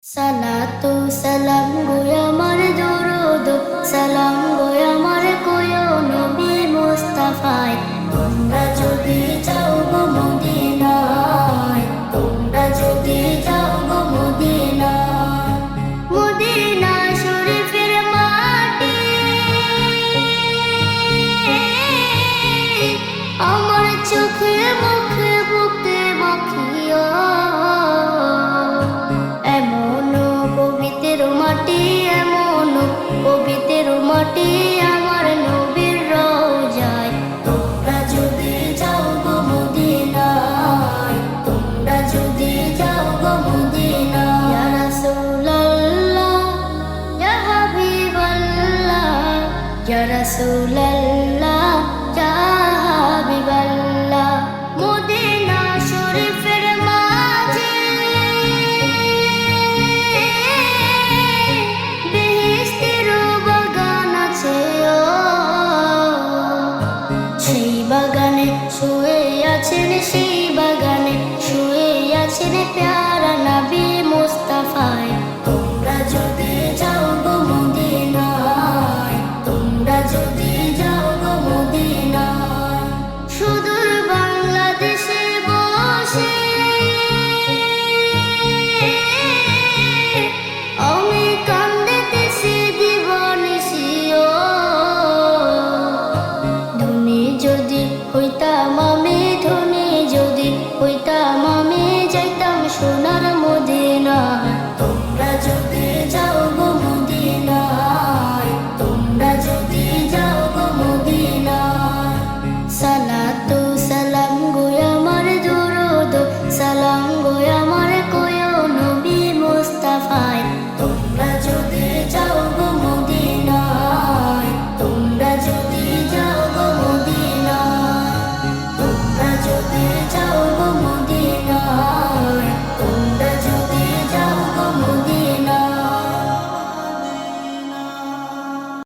সালাতু সালাম গো আমার দরুদ সালাম গো আমার কোয় নবী মুস্তাফায় তোমরা যদি যাও গো মদিনায় তোমরা যদি যাও গো মদিনায় মদিনা শরীফের মাটি আমার চোখে মুখে বুকে মাখিয়া মাটি আমার নবীর রওজায় তোমরা যদি যাও গো মদিনায় তোমরা যদি যাও গো মদিনায় ইয়া রাসূলুল্লাহ ইয়া হাবিবাল্লাহ ইয়া রাসূলুল্লাহ ইয়া হাবিবাল্লাহ মদিনা শরীফের মাঝে বাগানে শুয়ে আছেন সেই বাগানে শুয়ে আছেন প্যার